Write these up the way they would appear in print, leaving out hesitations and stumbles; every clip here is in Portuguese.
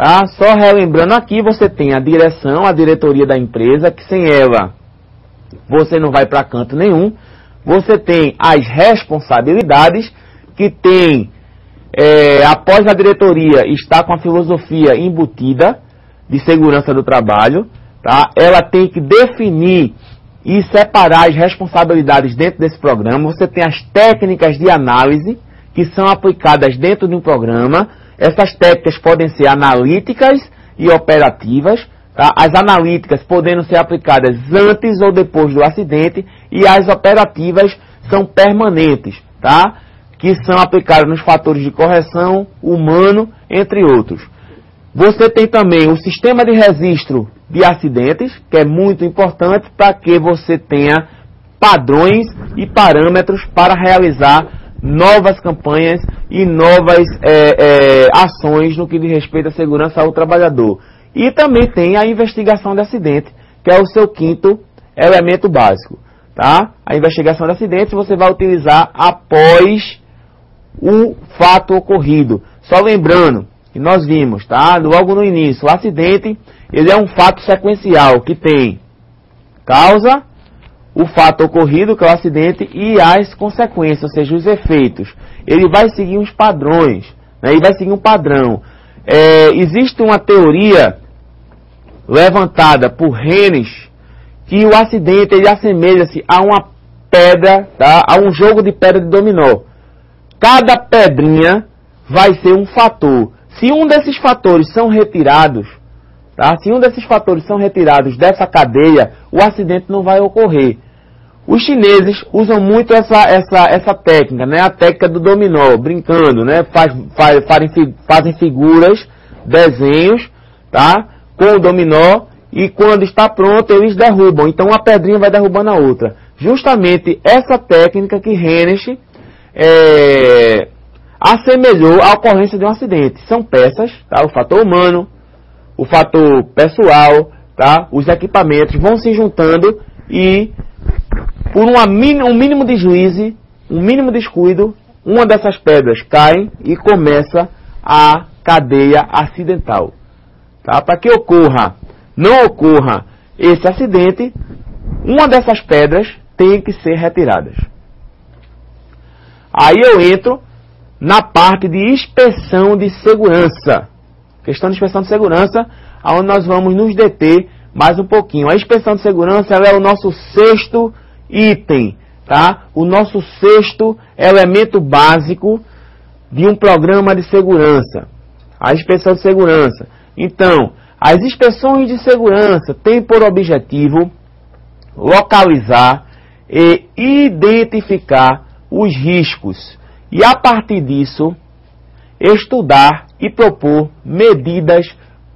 tá? Só relembrando aqui, você tem a direção, a diretoria da empresa, que sem ela você não vai para canto nenhum. Você tem as responsabilidades, que tem, após a diretoria, está com a filosofia embutida de segurança do trabalho, tá? Ela tem que definir e separar as responsabilidades dentro desse programa. Você tem as técnicas de análise, que são aplicadas dentro de um programa. Essas técnicas podem ser analíticas e operativas, tá? As analíticas podendo ser aplicadas antes ou depois do acidente, e as operativas são permanentes, tá? Que são aplicadas nos fatores de correção, humano, entre outros. Você tem também o sistema de registro de acidentes, que é muito importante para que você tenha padrões e parâmetros para realizar novas campanhas e novas ações no que diz respeito à segurança ao trabalhador. E também tem a investigação de acidente, que é o seu quinto elemento básico, tá? A investigação de acidentes você vai utilizar após o fato ocorrido. Só lembrando que nós vimos, tá? Logo no início, o acidente, ele é um fato sequencial que tem causa, o fato ocorrido, que é o acidente, e as consequências, ou seja, os efeitos. Ele vai seguir uns padrões, né? Ele vai seguir um padrão. Existe uma teoria levantada por Hennes, que o acidente ele assemelha-se a uma pedra, tá? A um jogo de pedra de dominó. Cada pedrinha vai ser um fator. Se um desses fatores são retirados, tá? Se um desses fatores são retirados dessa cadeia, o acidente não vai ocorrer. Os chineses usam muito essa técnica, né? A técnica do dominó, brincando, né? Fazem figuras, desenhos, tá? Com o dominó, e quando está pronto eles derrubam. Então uma pedrinha vai derrubando a outra. Justamente essa técnica que Hennes assemelhou à ocorrência de um acidente. São peças, tá? O fator humano, o fator pessoal, tá? Os equipamentos vão se juntando e por um mínimo deslize, um mínimo descuido, uma dessas pedras cai e começa a cadeia acidental. Tá? Para que não ocorra esse acidente, uma dessas pedras tem que ser retiradas. Aí eu entro na parte de inspeção de segurança. Questão de inspeção de segurança, onde nós vamos nos deter mais um pouquinho. A inspeção de segurança ela é o nosso sexto item, tá? O nosso sexto elemento básico de um programa de segurança. A inspeção de segurança. Então, as inspeções de segurança têm por objetivo localizar e identificar os riscos e, a partir disso, estudar e propor medidas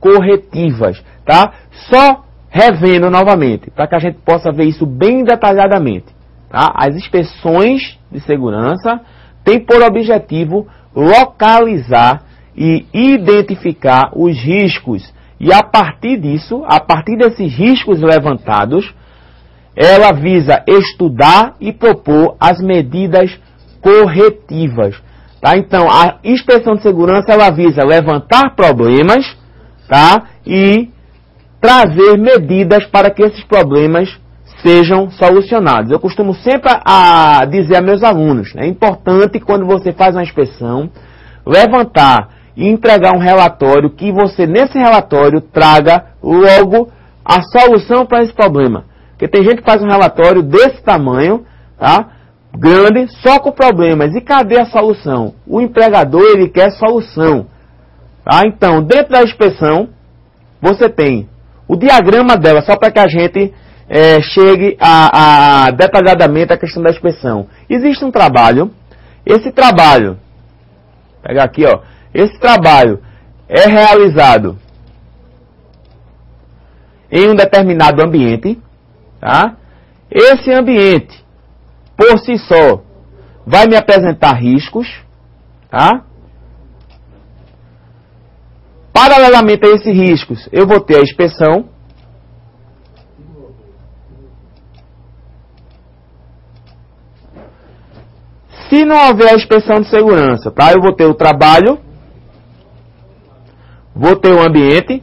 corretivas, tá? Só revendo novamente, para que a gente possa ver isso bem detalhadamente, tá? As inspeções de segurança têm por objetivo localizar e identificar os riscos e, a partir disso, a partir desses riscos levantados, ela visa estudar e propor as medidas corretivas, tá? Então, a inspeção de segurança ela visa levantar problemas, tá? E trazer medidas para que esses problemas sejam solucionados. Eu costumo sempre dizer a meus alunos, é importante quando você faz uma inspeção, levantar e entregar um relatório, que você nesse relatório traga logo a solução para esse problema. Porque tem gente que faz um relatório desse tamanho, tá? Grande, só com problemas. E cadê a solução? O empregador ele quer solução. Tá? Então, dentro da inspeção, você tem o diagrama dela, só para que a gente chegue a detalhadamente a questão da inspeção. Existe um trabalho, esse trabalho, vou pegar aqui, ó, esse trabalho é realizado em um determinado ambiente, tá? Esse ambiente, por si só, vai me apresentar riscos, tá? Paralelamente a esses riscos, eu vou ter a inspeção. Se não houver a inspeção de segurança, tá? Eu vou ter o trabalho, vou ter um ambiente,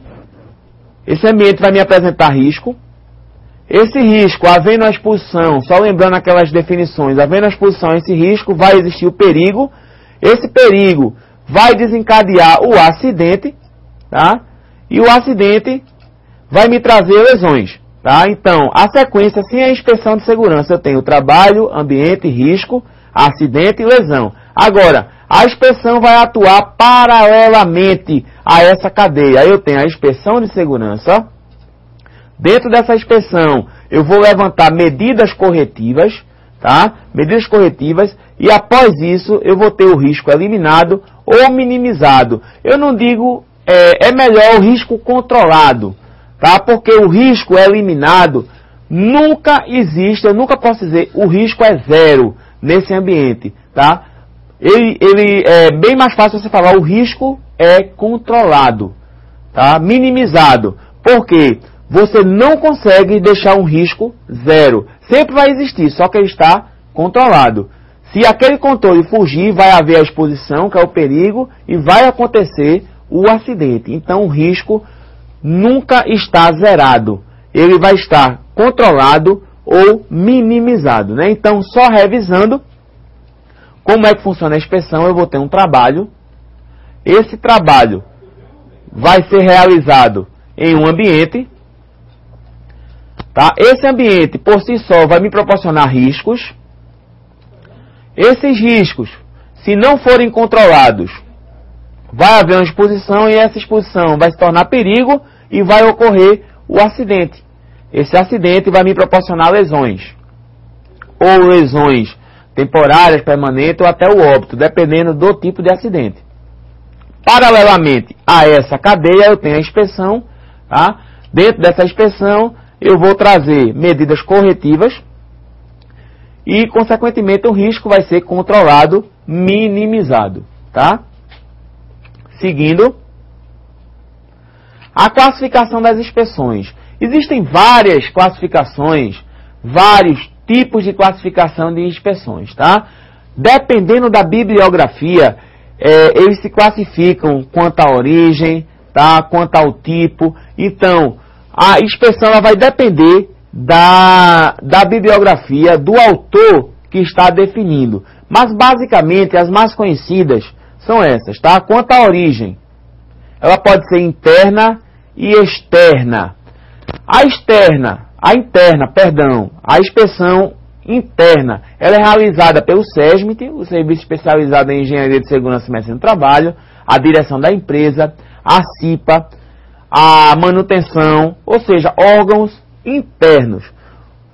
esse ambiente vai me apresentar risco, esse risco, havendo a exposição, só lembrando aquelas definições, havendo a exposição a esse risco, vai existir o perigo, esse perigo vai desencadear o acidente, tá? E o acidente vai me trazer lesões, tá? Então, a sequência, sem a inspeção de segurança, eu tenho trabalho, ambiente, risco, acidente e lesão. Agora, a inspeção vai atuar paralelamente a essa cadeia. Aí eu tenho a inspeção de segurança. Dentro dessa inspeção, eu vou levantar medidas corretivas, tá? Medidas corretivas, e após isso, eu vou ter o risco eliminado ou minimizado. Eu não digo, é melhor o risco controlado, tá? Porque o risco eliminado nunca existe, eu nunca posso dizer, o risco é zero nesse ambiente, tá? Ele é bem mais fácil você falar, o risco é controlado, tá? Minimizado. Por quê? Você não consegue deixar um risco zero. Sempre vai existir, só que ele está controlado. Se aquele controle fugir, vai haver a exposição, que é o perigo, e vai acontecer o acidente. Então o risco nunca está zerado. Ele vai estar controlado ou minimizado, né? Então, só revisando como é que funciona a inspeção, eu vou ter um trabalho. Esse trabalho vai ser realizado em um ambiente. Tá? Esse ambiente, por si só, vai me proporcionar riscos. Esses riscos, se não forem controlados, vai haver uma exposição e essa exposição vai se tornar perigo e vai ocorrer o acidente. Esse acidente vai me proporcionar lesões. Ou lesões temporárias, permanentes ou até o óbito, dependendo do tipo de acidente. Paralelamente a essa cadeia, eu tenho a inspeção. Tá? Dentro dessa inspeção, eu vou trazer medidas corretivas e, consequentemente, o risco vai ser controlado, minimizado. Tá? Seguindo, a classificação das inspeções. Existem várias classificações, vários tipos de classificação de inspeções. Tá? Dependendo da bibliografia, eles se classificam quanto à origem, tá? Quanto ao tipo. Então, a inspeção ela vai depender da bibliografia, do autor que está definindo. Mas, basicamente, as mais conhecidas são essas, tá? Quanto à origem, ela pode ser interna e externa. A inspeção interna, ela é realizada pelo SESMIT, o Serviço Especializado em Engenharia de Segurança e Medicina do Trabalho, a direção da empresa, a CIPA, a manutenção, ou seja, órgãos internos.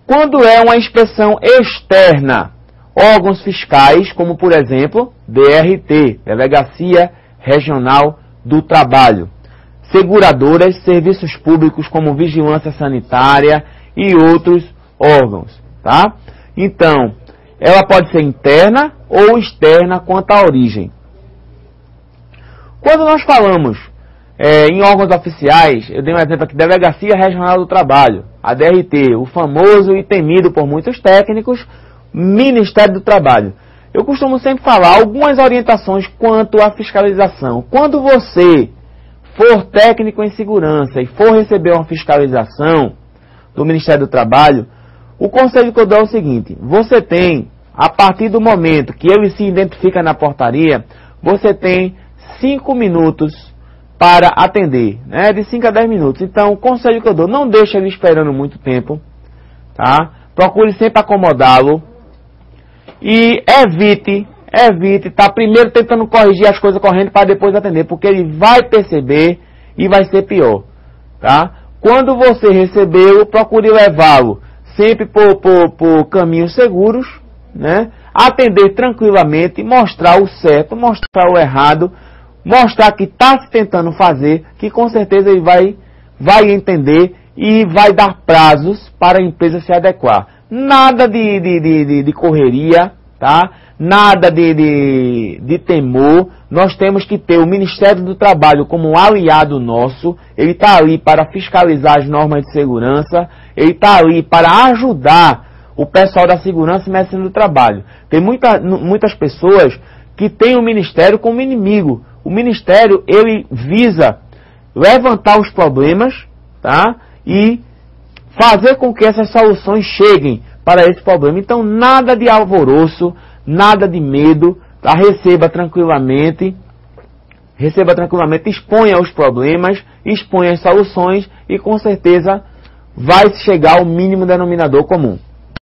Quando é uma inspeção externa, órgãos fiscais, como por exemplo, DRT, Delegacia Regional do Trabalho, seguradoras, serviços públicos como vigilância sanitária e outros órgãos, tá? Então, ela pode ser interna ou externa quanto à origem. Quando nós falamos em órgãos oficiais, eu dei um exemplo aqui, Delegacia Regional do Trabalho, a DRT, o famoso e temido por muitos técnicos, Ministério do Trabalho. Eu costumo sempre falar algumas orientações quanto à fiscalização. Quando você for técnico em segurança e for receber uma fiscalização do Ministério do Trabalho, o conselho que eu dou é o seguinte: você tem, a partir do momento que ele se identifica na portaria, você tem 5 minutos para atender, né? De 5 a 10 minutos. Então, o conselho que eu dou, não deixe ele esperando muito tempo, tá? Procure sempre acomodá-lo e evite estar primeiro tentando corrigir as coisas correndo para depois atender, porque ele vai perceber e vai ser pior, tá? Quando você recebê-lo, procure levá-lo sempre por caminhos seguros, né? Atender tranquilamente, mostrar o certo, mostrar o errado, mostrar que está se tentando fazer, que com certeza ele vai entender e vai dar prazos para a empresa se adequar. Nada de correria, tá? Nada de temor. Nós temos que ter o Ministério do Trabalho como um aliado nosso. Ele está ali para fiscalizar as normas de segurança. Ele está ali para ajudar o pessoal da segurança e medicina do trabalho. Tem muitas pessoas que têm o Ministério como inimigo. O Ministério, ele visa levantar os problemas, tá? E fazer com que essas soluções cheguem para esse problema. Então, nada de alvoroço, nada de medo, tá? Receba tranquilamente, exponha os problemas, exponha as soluções e com certeza vai chegar ao mínimo denominador comum.